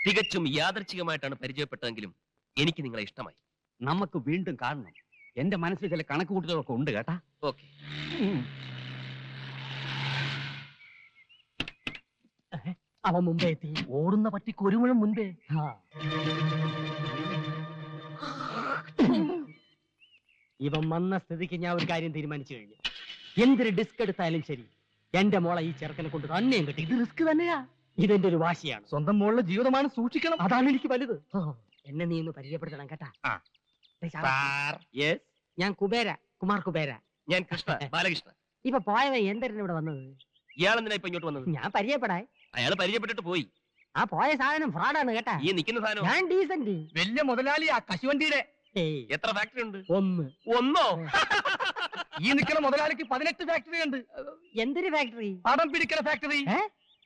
തികച്ചും യാദർച്ഛികമായിട്ടാണ് പരിചയപ്പെട്ടതെങ്കിലും എനിക്ക് നിങ്ങളെ ഇഷ്ടമായി. നമുക്ക് വീണ്ടും കാണണം. എന്റെ മനസ്സിൽ ചില കണക്കുകൂട്ടലൊക്കെ ഉണ്ട് കേട്ടാ. ഓക്കെ. അവൻ മുമ്പേ എത്തി. ഓടുന്ന പട്ടിക്ക് ഒരു മുഴം മുൻപേ. ഇവൻ വന്ന സ്ഥിതിക്ക് ഞാൻ ഒരു കാര്യം തീരുമാനിച്ചു കഴിഞ്ഞു. എന്തൊരു ഡിസ്ക് എടുത്താലും ശരി, എന്റെ മോളെ ഈ ചെറുക്കനെ കൊണ്ട് തന്നെയും കിട്ടി. ഇത് റിസ്ക് തന്നെയാ. ഇതെന്റെ ഒരു വാശിയാണ്. സ്വന്തം മോളുടെ ജീവിതമാണ്, സൂക്ഷിക്കണം. അതാണ് എനിക്ക് വലുത്. എന്നെ നീ ഒന്ന് പരിചയപ്പെടുത്തണം കേട്ടാ. ഞാൻ കുബേര, കുമാർ കുബേര. ഞാൻ കൃഷ്ണ, ബാലകൃഷ്ണ. ഇപ്പൊ പോയവൻ എന്തിനാണ് ഇവിടെ വന്നത്? ഇയാളെന്തിനാ ഇപ്പൊ ഇങ്ങോട്ട് വന്നത്? ഞാൻ പരിചയപ്പെടാൻ. അയാൾ പരിചയപ്പെട്ടിട്ട് പോയി. ആ പോയ സാധനം ഫ്രോഡാണ് കേട്ടാ. ഈ നിൽക്കുന്ന സാധനം ഞാൻ ഡീസന്റ്. വലിയ മുതലാളിയാ കശുവണ്ടിയുടെ. എത്ര ഫാക്ടറി ഉണ്ട്? ഒന്നോ? ഈ നിൽക്കുന്ന മുതലാളിക്ക് 18 ഫാക്ടറി ഉണ്ട്. എന്തൊരു ഫാക്ടറി? പടം പിടിക്കുന്ന ഫാക്ടറി.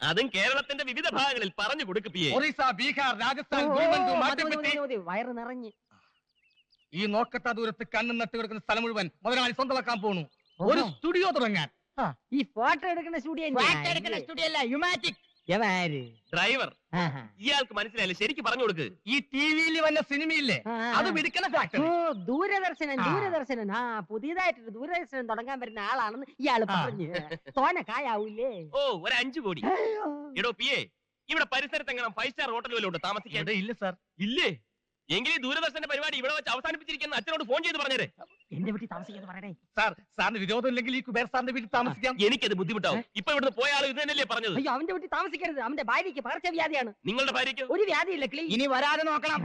അതും കേരളത്തിന്റെ വിവിധ ഭാഗങ്ങളിൽ പറഞ്ഞു കൊടുക്കപ്പിയേ. ഒറീസ, ബീഹാർ, രാജസ്ഥാൻ, വയറ് നിറഞ്ഞ്. ഈ നോക്കത്ത ദൂരത്ത് കണ്ണും നട്ട് കിടക്കുന്ന സ്ഥലം മുഴുവൻ മുതലാളി സ്വന്തമാക്കാൻ പോണു. ഒരു സ്റ്റുഡിയോ തുടങ്ങാൻ. ഈ ഫോട്ടോ എടുക്കുന്ന സ്റ്റുഡിയോ അല്ല, യുമാറ്റിക്. ഡ്രൈവർ. ഇയാൾക്ക് മനസ്സിലായില്ല, ശരിക്കും പറഞ്ഞു കൊടുക്ക്. ഈ ടിവിയിൽ വന്ന സിനിമയില്ലേ, അത് പിടിക്കുന്ന ഫാക്ടറി. ദൂരദർശനൻ. ആ പുതിയതായിട്ടൊരു ദൂരദർശനം തുടങ്ങാൻ വരുന്ന ആളാണെന്ന് ഇയാള് പറഞ്ഞു. തോനെ കായാവൂലേ? ഓ, ഒരു 5 കോടി. എടോ പിയെ, ഇവിടെ പരിസരത്ത് എങ്ങനെ 5 സ്റ്റാർ ഹോട്ടൽ വല്ലതും ഉണ്ടോ താമസിക്കാൻ? ഇല്ല സാർ. ഇല്ലേ? എങ്കിലും ദൂരദർശന്റെ പരിപാടി ഇവിടെ വെച്ച് അവസാനിപ്പിച്ചിരിക്കുന്ന അച്ഛനോട് ഫോൺ ചെയ്ത് പറഞ്ഞേരെ. എന്റെ വീട്ടിൽ താമസിക്കാന്ന് പറയണേ. സാർ, സാറിന് വിരോധം ഇല്ലെങ്കിൽ ഈ കുബേർ സാറിന്റെ വീട്ടിൽ താമസിക്കാം. എനിക്കത് ബുദ്ധിമുട്ടാവും. ഇപ്പൊ ഇവിടുന്ന് പോയ ആൾ ഇത് തന്നെയല്ലേ പറഞ്ഞത്? അയ്യോ, അവന്റെ വീട്ടിൽ താമസിക്കരുത്. അവന്റെ ഭാര്യയ്ക്ക് പകർച്ചവ്യാധിയാണ്. നിങ്ങളുടെ ഭാര്യയ്ക്ക് ഒരു വ്യാധിയില്ല. ഇനി വരാതെ നോക്കണം.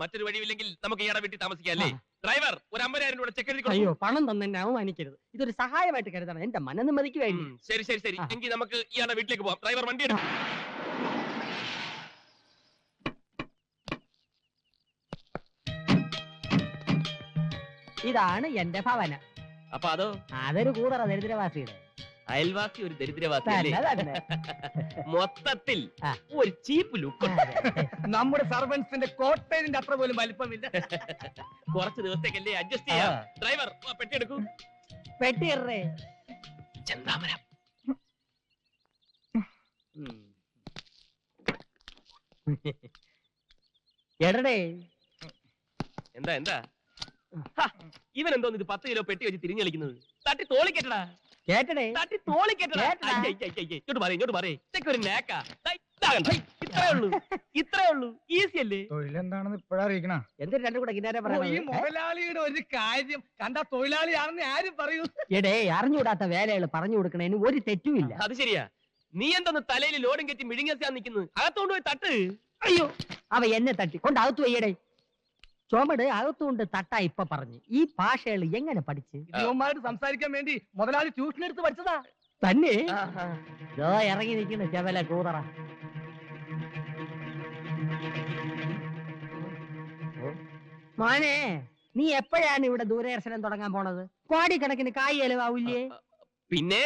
മറ്റൊരു വഴിയില്ലെങ്കിൽ നമുക്ക് ഇയാളുടെ വീട്ടിൽ താമസിക്കാം അല്ലേ? ഡ്രൈവർ, ഒരു 50,000 രൂപ ചെക്ക് എഴുതി. അയ്യോ, പണം തന്നെ എന്നെ അവമാനിക്കരുത്. ഇതൊരു സഹായമായിട്ട് കരുതണം, എന്റെ മനനിമ്മതിക്ക് വേണ്ടി. ശരി ശരി ശരി, എങ്കിൽ നമുക്ക് ഇയാളുടെ വീട്ടിലേക്ക് പോവാം. ഡ്രൈവർ, വണ്ടി എടുക്കും. ഇതാണ് എന്റെ ഭവനം. അപ്പൊ അതോ? അതൊരു കൂതറ ദരിദ്രവാസിയുടെ. അയൽവാസി ഒരു ദരിദ്രവാസി. മൊത്തത്തിൽ ഒരു ചീപ്പ് ലുക്ക്. നമ്മുടെ സർവൻസിന്റെ കോട്ടേജിന്റെ അത്ര പോലും വലിപ്പമില്ല. കുറച്ച് ദിവസത്തേക്കല്ലേ, അഡ്ജസ്റ്റ് ചെയ്യാം. ഡ്രൈവർ, പെട്ടി എടുക്കൂ. പെട്ടി ഇറേ. ചെന്താമരം. എടേ, എന്താ എന്താ ഇവൻ എന്തോന്ന് ഇത് 10 കിലോ പെട്ടി വെച്ച് തിരിഞ്ഞു കളിക്കുന്നത്? തട്ടി തോളിക്കെട്ടടാ. കേട്ടടേ, തട്ടി തോളിക്കെട്ടടാ. ഇങ്ങോട്ട് പറയേ, ഇങ്ങോട്ട് പറയേ. ഇതൊക്കെ ഒരു നേക്കാ. ഇത്രേ ഉള്ളൂ. ഈസി അല്ലേ? തൊഴിലെന്താണെന്ന് ഇപ്പഴറിയിക്കണ. എന്തൊരു രണ്ടും കൂടെ കിന്നാരെ ഈ മുതലാളിയുടെ ഒരു കാര്യം കണ്ടാ തൊഴിലാളിയാണെന്ന് ആരും പറയൂ. എടേ, അറിഞ്ഞുകൂടാത്ത വേലകൾ പറഞ്ഞു കൊടുക്കണേന് ഒരു തെറ്റുമില്ല. അത് ശരിയാ. നീ എന്തോന്ന് തലയിൽ ലോഡും കെറ്റി മിഴുങ്ങാൻ നിൽക്കുന്നത്? അകത്തോണ്ട് പോയി തട്ട്. അയ്യോ, അവ എന്നെ തട്ടി കൊണ്ട് അകത്ത് വയ്യടേ. ചുമട് അകത്തുകൊണ്ട് തട്ടാ ഇപ്പൊ പറഞ്ഞു. ഈ ഭാഷകൾ എങ്ങനെ പഠിച്ച്? ഇവന്മാരോട് സംസാരിക്കാൻ വേണ്ടി മുതലാളി ട്യൂഷൻ എടുത്ത് പഠിച്ചതാ. തന്നെ ഇറങ്ങി നിൽക്കുന്ന ചെവല കൂതറ. മോനെ, നീ എപ്പോഴാണ് ഇവിടെ ദൂരദർശനം തുടങ്ങാൻ പോണത്? കോടിക്കണക്കിന് കായ് ചെലവാവില്ലേ? പിന്നെ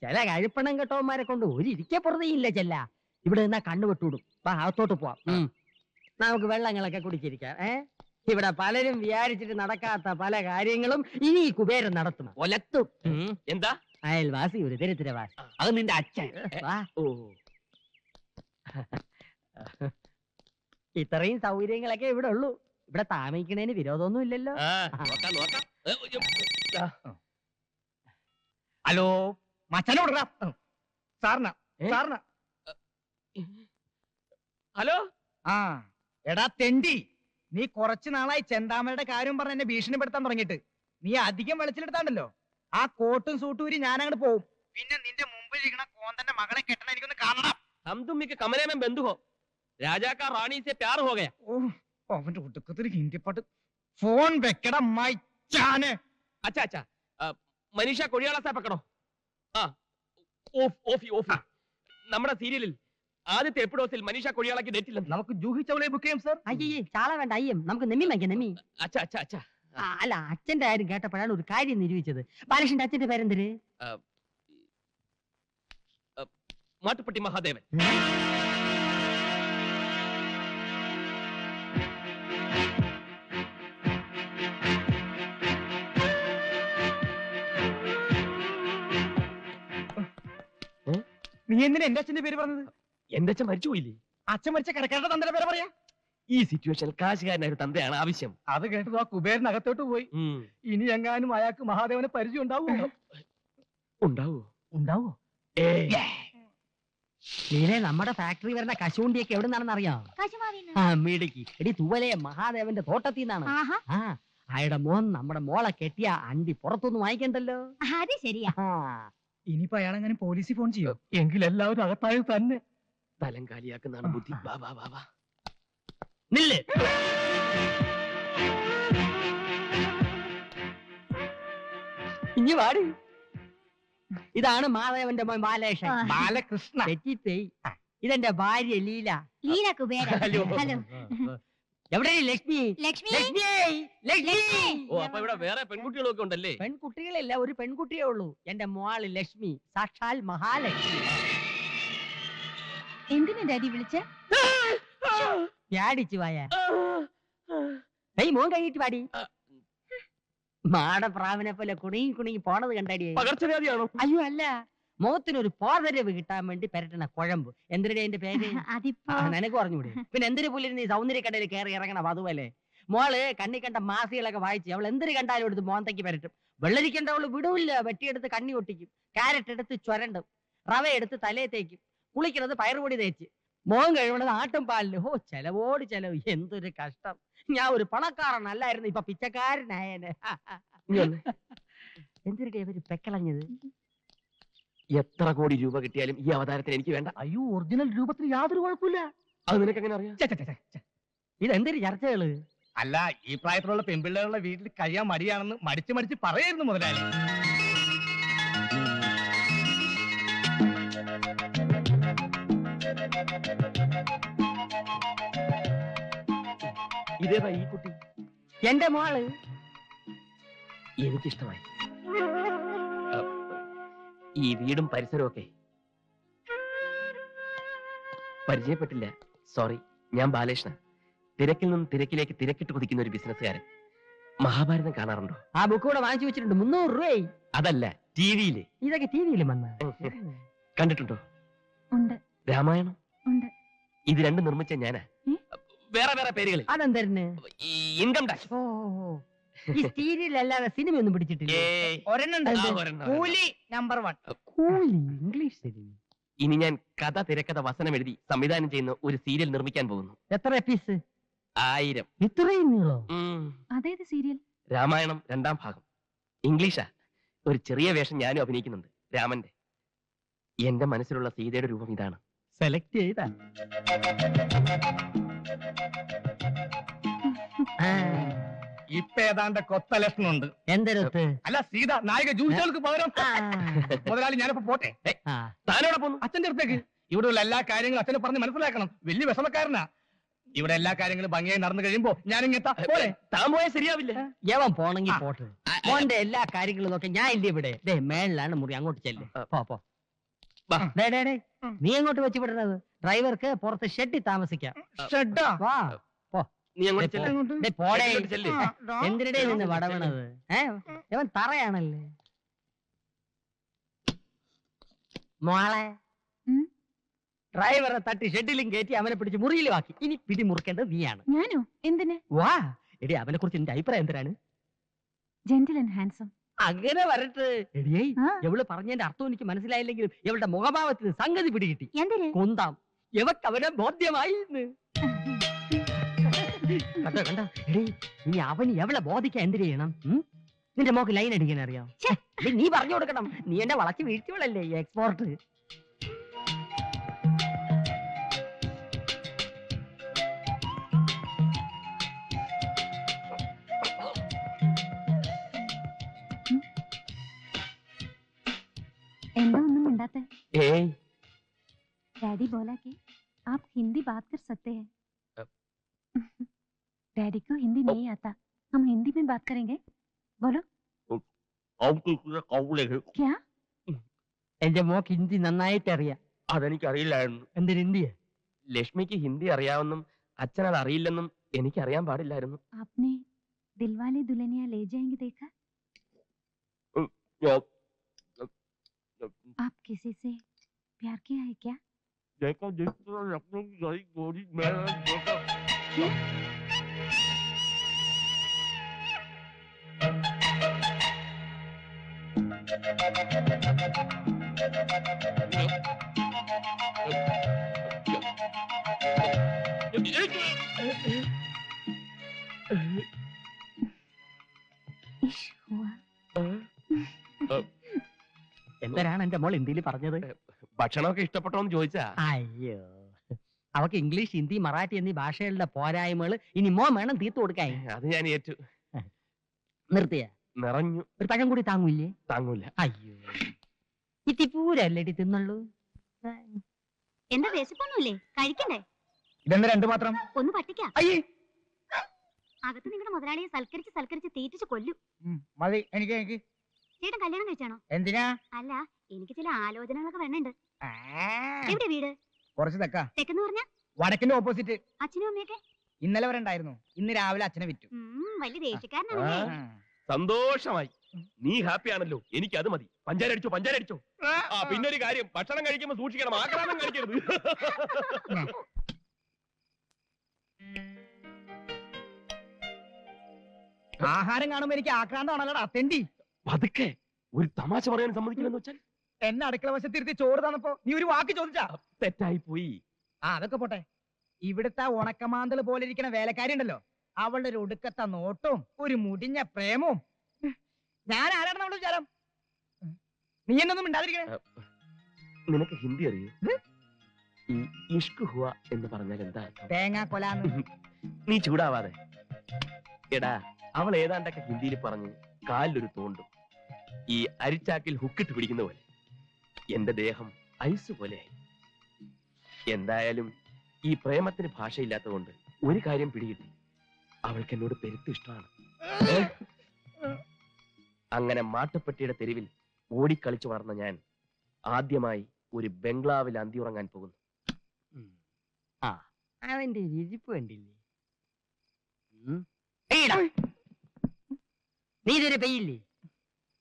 ചില കഴിപ്പണം കെട്ടവന്മാരെ കൊണ്ട് ഒരു ഇരിക്കപ്പുറതയില്ല. ചെല്ല ഇവിടെ നിന്നാ കണ്ണുവിട്ടൂടും. അകത്തോട്ട് പോവാം. നമുക്ക് വെള്ളങ്ങളൊക്കെ കുടിച്ചിരിക്കാം. ഇവിടെ പലരും വിചാരിച്ചിട്ട് നടക്കാത്ത പല കാര്യങ്ങളും ഇനി ഈ കുബേരൻ നടത്തും. ഒലത്തും. എന്താ? അയൽവാസി ഒരു ദരിദ്രവാസി. അത് നിന്റെ അച്ഛൻ. ഇത്രയും സൗകര്യങ്ങളൊക്കെ ഇവിടെ ഉള്ളൂ. ഇവിടെ താമസിക്കണേന് വിരോധമൊന്നും ഇല്ലല്ലോ. ഹലോ, മച്ചനോട് സാറിന സാറിന. ഹലോ. എടാ തെണ്ടി, നീ കുറച്ചു നാളായി ചെന്താമരയുടെ കാര്യം പറഞ്ഞ് എന്നെ ഭീഷണിപ്പെടുത്താൻ തുടങ്ങിയിട്ട്. നീ അധികം വെളിച്ചെടുത്താണ്ടല്ലോ, ആ കോട്ടും സൂട്ടും ഊരി ഞാൻ അങ്ങോട്ട് പോവും. പിന്നെ നിന്റെ മുമ്പിൽ ഇരിക്കണ കോന്തന്റെ മകളെ കെട്ടണ എനിക്കൊന്ന് കാണണം. हम तुम के कमरे में बंद हो. राजा का रानी से प्यार हो गया. അവന്റെ ഒടുക്കത്തൊരു ഹിന്ദി പാട്ട്. ഫോൺ വെക്കട മൈച്ചാനെ. अच्छा अच्छा, मनीषा कोड़ियाला से पकड़ो. ഓഫി ഓഫി. നമ്മുടെ സീരിയലിൽ ആദ്യത്തെ എപ്പിസോഡിൽ മനീഷ കൊടിയാളക്ക് ഡേറ്റ് ഇല്ല. നമുക്ക് ജൂഹി ചൗളയെ ബുക്ക് ചെയ്യാം സാർ. അയ്യേ, ചാള വേണ്ട, അയ്യം. നമുക്ക് നെമ്മി വാങ്ങിക്കാം, നെമ്മി. അച്ഛാ അച്ഛാ അച്ഛാ. അല്ല, അച്ഛന്റെ കാര്യം കേട്ടപ്പോഴാണ് ഒരു കാര്യം നിരൂപിച്ചത്. ബാലകൃഷ്ണന്റെ അച്ഛന്റെ പേരെന്തര്? മാട്ടുപ്പെട്ടി മഹാദേവൻ. നീ എന്തിനാ എന്റെ അച്ഛന്റെ പേര് പറഞ്ഞത്? എന്റെ അച്ഛൻ മരിച്ചുപോയില്ലേ? അച്ഛൻ മരിച്ച കിടക്കേണ്ട തന്റെ പേരെ പറയാ. ഈ സിറ്റുവേഷനിൽ കാശുകാരനായ ഒരു തന്തയാണ് ആവശ്യം. അത് കേട്ടത് ആ കുബേരനകത്തോട്ട് പോയി. ഇനി എങ്ങാനും അയാൾക്ക് മഹാദേവനെ പരിചയം ഉണ്ടാവുമോ? ഉണ്ടാവോ? ഉണ്ടാവോ? നീലേ, നമ്മുടെ ഫാക്ടറി വരുന്ന കശുവണ്ടിയൊക്കെ എവിടെ നിന്നാണെന്ന് അറിയാം? ആ മിടുക്കി. എടി തൂവലെ മഹാദേവന്റെ തോട്ടത്തിൽ നിന്നാണ്. ആ അയാളുടെ മോൻ നമ്മുടെ മോളെ കെട്ടിയ അണ്ടി പുറത്തൊന്നും വാങ്ങിക്കണ്ടല്ലോ. അത് ശരിയാ. ഇനിയിപ്പോ അയാളെങ്ങനെ പോലീസിൽ ഫോൺ ചെയ്യോ? എങ്കിൽ എല്ലാവരും അകത്തായത് തന്നെ. തലം കാലിയാക്കുന്നതാണ് ബുദ്ധി. വാ വാ വാ വാ. നില്ല്. ഇനി വാടി. ഇതാണ് മാധവന്റെ മോൻ ബാലകൃഷ്ണൻ. ബാലകൃഷ്ണ. തെറ്റിപ്പോയി. ഇതെന്റെ ഭാര്യ ലീല. ലീല കുബേര. ഹലോ. ഹലോ. എവിടെ ലക്ഷ്മി? ലക്ഷ്മി. ലക്ഷ്മി, ലക്ഷ്മി. ഓ, അപ്പൊ ഇവിടെ വേറെ പെൺകുട്ടികളൊക്കെ ഉണ്ടല്ലേ? പെൺകുട്ടികളില്ല, ഒരു പെൺകുട്ടിയേ ഉള്ളൂ. എന്റെ മോള് ലക്ഷ്മി, സാക്ഷാൽ മഹാലക്ഷ്മി. എന്തിനാ ഡാഡി വിളിച്ച? പ്യാടിച്ചു വായ. മോൻ കഴിഞ്ഞിട്ട് പാടി. മാടപ്രാവിനെ പോലെ കുണുങ്ങി പോണത് കണ്ടടി. പകർച്ചവ്യാധിയാണോ? അയ്യോ അല്ല, മുഖത്തിനൊരു പോതരവ് കിട്ടാൻ വേണ്ടി പെരട്ടണ കുഴമ്പ്. എന്തിനാ എന്റെ പേര്? അതിപ്പോ നിനക്ക് പറഞ്ഞൂടെ? പിന്നെ എന്തിനു പുല്ലിന് നീ സൗന്ദര്യക്കടയിൽ കയറി ഇറങ്ങണം? അതുപോലെ മോള് കണ്ണി കണ്ട മാസികളൊക്കെ വായിച്ച് അവൾ എന്തിനു കണ്ടാലും എടുത്ത് മോന്തയ്ക്ക് പെരട്ടും. വെള്ളരിക്കണ്ടവള് വിടൂല്ല, വെട്ടിയെടുത്ത് കണ്ണി ഒട്ടിക്കും, ക്യാരറ്റ് എടുത്ത് ചുരണ്ടും, റവ എടുത്ത് തലയെ തേക്കും, കുളിക്കുന്നത് പയറുപൊടി തേച്ച്, മോൻ കഴിവണത് ആട്ടും പാലില്. ഓ, ചെലവോട് ചെലവ്. എന്തൊരു കഷ്ടം. ഞാൻ ഒരു പണക്കാരനല്ലായിരുന്നു, ഇപ്പൊ പിച്ചക്കാരനായനെ. എന്തിനടി അവര് പെക്കളഞ്ഞത്? എത്ര കോടി രൂപ കിട്ടിയാലും ഈ അവതാരത്തിന് എനിക്ക് വേണ്ട. അയ്യോ, ഒറിജിനൽ രൂപത്തിന് യാതൊരു കുഴപ്പമില്ല. അത് നിനക്ക് എങ്ങനെ അറിയാം? ഇതെന്തൊരു ചർച്ചകള്? അല്ല, ഈ പ്രായത്തിലുള്ള പെൺപിള്ളേരുടെ വീട്ടിൽ കഴിയാൻ മടിയാണെന്ന് മടിച്ച് പറയായിരുന്നു മുതലാളി. ഇതേതാ ഈ കുട്ടി? എന്റെ മോള്. എനിക്കിഷ്ടമായി. ഈ വീടും പരിസരവും ഒക്കെ പരിചയപ്പെട്ടില്ല. സോറി. ഞാൻ ബാലകൃഷ്ണൻ. തിരക്കിൽ നിന്നും തിരക്കിലേക്ക് തിരക്കിട്ട് കുതിക്കുന്ന ഒരു ബിസിനസ്സുകാരൻ. മഹാഭാരതം കാണാറുണ്ടോ? ആ ബുക്ക് കൂടെ വാങ്ങിച്ചു വെച്ചിട്ടുണ്ട്. 300 രൂപയായി. അതല്ല, ടിവിയില്. ഇതൊക്കെ ടിവിയിലും വന്ന കണ്ടിട്ടുണ്ടോ? ഉണ്ട്. രാമായണം. ഉണ്ട്. ഇത് രണ്ടും നിർമ്മിച്ച ഞാനാ. വേറെ വേറെ പേരുകളിൽ. അതെന്തരന്? Income tax. ഓ, ഈ സീരിയലല്ലാതെ സിനിമയൊന്നും പിടിച്ചിട്ടില്ല. കൂലി നമ്പർ 1. കൂലി ഇംഗ്ലീഷ് സിനിമ. ഇനി ഞാൻ കഥ, തിരക്കഥ, വസനം എഴുതി സംവിധാനം ചെയ്യുന്ന ഒരു സീരിയൽ നിർമ്മിക്കാൻ പോകുന്നു. എത്ര എപ്പീസ്? 1000. ഇത്രയും നീളോ? അതേത് സീരിയൽ? രാമായണം 2ാം ഭാഗം. ഇംഗ്ലീഷാ. ഒരു ചെറിയ വേഷം ഞാനും അഭിനയിക്കുന്നുണ്ട്, രാമന്റെ. എന്റെ മനസ്സിലുള്ള സീതയുടെ രൂപം ഇതാണ്. സെലക്ട് ചെയ്താ? ഇപ്പൊ ഏതാണ്ട് കൊത്ത ലക്ഷണമുണ്ട്. എന്തൊരുത്ത്? അല്ല, സീത നായിക ജൂലികൾക്ക് പകരം. മുതലാളി, ഞാനിപ്പോ പോട്ടെ. താനോടെ പോന്നു? അച്ഛന്റെ അടുത്തേക്ക്. ഇവിടെയുള്ള എല്ലാ കാര്യങ്ങളും അച്ഛനെ പറഞ്ഞ് മനസ്സിലാക്കണം. വലിയ വിഷമക്കാരനാ. ഇവിടെ എല്ലാ കാര്യങ്ങളും ഭംഗിയായി നടന്നു കഴിയുമ്പോ ഞാനിങ്ങെത്താ. താൻ പോയാൽ ശരിയാവില്ല. യവൻ പോണെങ്കിൽ പോട്ടെ. മോന്റെ എല്ലാ കാര്യങ്ങളും നോക്കി ഞാൻ ഇല്ല ഇവിടെ. മേളിലാണ് മുറി, അങ്ങോട്ട് ചെല്ല്. പോ. നീ എങ്ങോട്ട് വെച്ച് വിടുന്നത്? ഡ്രൈവർക്ക് പുറത്ത് ഷെഡിൽ താമസിക്കാം. വാ, പോ. നീ അങ്ങോട്ട് ചെല്ല്. പോടേ. ചെല്ല്. എന്തിനിടെ നിന്ന് വടവണത്? ഇവൻ തറയാണല്ലേ. മോളെ, ഡ്രൈവറെ തട്ടി ഷെഡിലും കയറ്റി അവനെ പിടിച്ച് മുറിയിലും ആക്കി. ഇനി പിടി മുറുക്കേണ്ടത് നീയാണ്. ഞാനോ? എന്തിന്? വാ. എടി, അവനെ കുറിച്ച് നിന്റെ അഭിപ്രായം എന്തിനാണ്? Gentle and handsome. അങ്ങനെ വരട്ടെ. എടിയേ, എവള് പറഞ്ഞതിന്റെ അർത്ഥം എനിക്ക് മനസ്സിലായില്ലെങ്കിലും ഇവളുടെ മുഖഭാവത്തിന് സംഗതി പിടികിട്ടി. എന്തിന്? കൊന്താം. എവക്ക് അവനെ ബോധ്യമായി. കണ്ടോ? എടീ, ഇനി അവന് എവളെ ബോധിക്കാൻ എന്ത് ചെയ്യണം? നിന്റെ മോക്ക് ലൈൻ അടിക്കാൻ അറിയാം? നീ പറഞ്ഞു കൊടുക്കണം. നീ എന്നെ വളച്ച് വീഴ്ചകളല്ലേ എക്സ്പോർട്ട്. എന്താ ഒന്നും മിണ്ടാത്തെ? ഏയ്, डैडी बोला कि आप हिंदी बात कर सकते हैं. डैडी को हिंदी नहीं आता. हम हिंदी में बात करेंगे. बोलो. क्या? എന്റെ മോക്ക് ഹിന്ദി നന്നായിട്ട് അറിയാം. അതെനിക്കറിയില്ലായിരുന്നു. എന്തിന് ഹിന്ദിയാ? ലക്ഷ്മിക്ക് ഹിന്ദി അറിയാമെന്നും അച്ഛൻ അത് അറിയില്ലെന്നും എനിക്കറിയാൻ പാടില്ലായിരുന്നു. आपने दिलवाले दुल्हनिया ले जाएंगे देखा? आप किसी से प्यार किया है क्या? इश्क हुआ എന്തരാണ് എന്റെ മോൾ ഹിന്ദിയിൽ പറഞ്ഞത്? ഭക്ഷണമൊക്കെ ഇഷ്ടപ്പെട്ടോന്ന് ചോദിച്ചാ. അയ്യോ, അവക്ക് ഇംഗ്ലീഷ്, ഹിന്ദി, മറാഠി എന്നീ ഭാഷകളുടെ പോരായ്മകൾ ഇനി മോൻ വേണം തീർത്തു കൊടുക്കാൻ. അത് ഞാൻ ഏറ്റു. നിർത്തിയ നിറഞ്ഞു. ഒരു പഴം കൂടി താങ്ങൂല്ലേ? താങ്ങൂല. അയ്യോ, ഇത്തിപ്പൂരല്ലേടി തിന്നുള്ളൂ. എന്താ വിശപ്പൊന്നുമില്ലേ? കഴിക്കണ്ടേ? ഇതെന്താ രണ്ടു മാത്രം? ഒന്ന് പട്ടിക്കാം. അയ്യേ, അകത്ത് നിങ്ങളുടെ മുതലാളിയെ സൽക്കരിച്ച് തീറ്റിച്ച് കൊല്ലും. മതി. എനിക്ക് ചേട്ടൻ കല്യാണം കഴിച്ചാണോ? എന്തിനാ? അല്ല, എനിക്ക് ചില ആലോചനകളൊക്കെ വേണുണ്ട്. ആ, എവിടെ വീട്? കുറച്ച് തെക്കാ. തെക്കെന്ന് പറഞ്ഞാ വടക്കിന്റെ ഓപ്പോസിറ്റ്. അച്ഛനും അമ്മയൊക്കെ? ഇന്നലെ വരെ ഉണ്ടായിരുന്നു. ഇന്ന് രാവിലെ അച്ഛനെ വിറ്റു. വലിയ ദേഷ്യക്കാരനാണല്ലേ? സന്തോഷമായി. നീ ഹാപ്പി ആണല്ലോ, എനിക്ക് അത് മതി. പഞ്ചാര അടിച്ചോ. ആ, പിന്നെ ഒരു കാര്യം, ഭക്ഷണം കഴിക്കുമ്പോ സൂക്ഷിക്കണം, ആക്രാന്തം കഴിക്കരുത്. ആഹാരം കാണുമ്പോ എനിക്ക് ആക്രാന്തമാണല്ലോടാ തെണ്ടി. പതുക്കെ ഒരു തമാശ പറയാൻ സമ്മതിക്കില്ലെന്ന് വെച്ചാൽ എന്നെ അടുക്കള വശത്തിരുത്തി ചോറ് തന്നപ്പോ നീ ഒരു വാക്ക് ചോദിച്ചാ? തെറ്റായി പോയി. ആ, അതൊക്കെ പോട്ടെ. ഇവിടുത്തെ ഉണക്കമാന്തൽ പോലെ ഇരിക്കണ വേലക്കാരി ഉണ്ടല്ലോ, അവളുടെ ഒരു ഒടുക്കത്തെ നോട്ടവും ഒരു മുടിഞ്ഞ പ്രേമവും. ഞാൻ ആരാണെന്ന് അവളുടെ വിചാരം? നീ എന്നൊന്നും മിണ്ടാതിരിക്കണേ. നിനക്ക് ഹിന്ദി അറിയൂ? ഈ ഇഷ്ക് ഹുവ എന്ന് പറഞ്ഞാൽ എന്താ അർത്ഥം? തേങ്ങാ കൊലാന്ന്. നീ ചൂടാവാതെ. എടാ, അവൾ ഏതാണ്ടൊക്കെ ഹിന്ദിയിൽ പറഞ്ഞ് കാലിലൊരു തോണ്ടും. ഈ അരിച്ചാക്കിൽ ഹുക്കിട്ട് പിടിക്കുന്ന പോലെ എന്റെ ദേഹം ഐസ് പോലെയായി. എന്തായാലും ഈ പ്രേമത്തിന് ഭാഷയില്ലാത്തതുകൊണ്ട് ഒരു കാര്യം പിടികിട്ടി, അവൾക്ക് എന്നോട് പെരുത്ത് ഇഷ്ടമാണ്. അങ്ങനെ മാട്ടുപ്പെട്ടിയുടെ തെരുവിൽ ഓടിക്കളിച്ചു വളർന്ന ഞാൻ ആദ്യമായി ഒരു ബംഗ്ലാവിൽ അന്തിയുറങ്ങാൻ പോകുന്നു. ആ, അവന്റെ ഇരിപ്പ് കണ്ടില്ലേ? നീ ഇതുവരെ പെയ്യില്ലേ?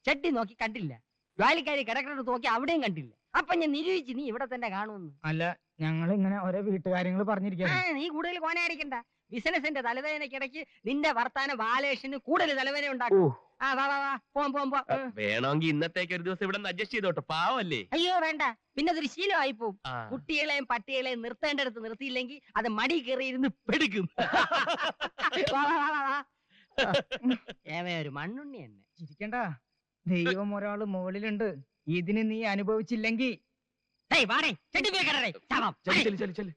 ചട്ടി നോക്കി കണ്ടില്ല, ജോലിക്കാരി കിടക്കുന്നത് നോക്കി അവിടെയും കണ്ടില്ല. അപ്പൊ ഞാൻ നിരൂപിച്ച് നീ ഇവിടെ തന്നെ കാണുമെന്ന്. അല്ല, ഞങ്ങൾ ഇങ്ങനെ ഓരോ വീട്ടുകാര്യങ്ങൾ പറഞ്ഞിരിക്കുന്നു. നീ കൂടുതൽ കോനായിരിക്കണ്ട. ബിസിനസിന്റെ തലവേദനക്കിടയ്ക്ക് നിന്റെ വർത്താന ബാലേഷന് കൂടുതൽ തലവേദന ഉണ്ടാക്കും. ആ, വാ വാ വാ, പോവാം. വേണമെങ്കിൽ ഇന്നത്തേക്ക് ഒരു ദിവസം ഇവിടെ നിന്ന് അഡ്ജസ്റ്റ് ചെയ്തോട്ടെ, പാവല്ലേ? അയ്യോ വേണ്ട, പിന്നെ അതൊരു ശീലമായി പോവും. കുട്ടികളെയും പട്ടികളെയും നിർത്തേണ്ടടുത്ത് നിർത്തിയില്ലെങ്കിൽ അത് മടി കയറിയിരുന്ന് പെടുക്കും. ഒരു മണ്ണുണ്ണി തന്നെ. ചിരിക്കണ്ട, ദൈവം ഒരാള് മുകളിലുണ്ട്. ഇതിന് നീ അനുഭവിച്ചില്ലെങ്കിൽ വാടേ ചെട്ടി പോയി കിടടേ. ചെല്.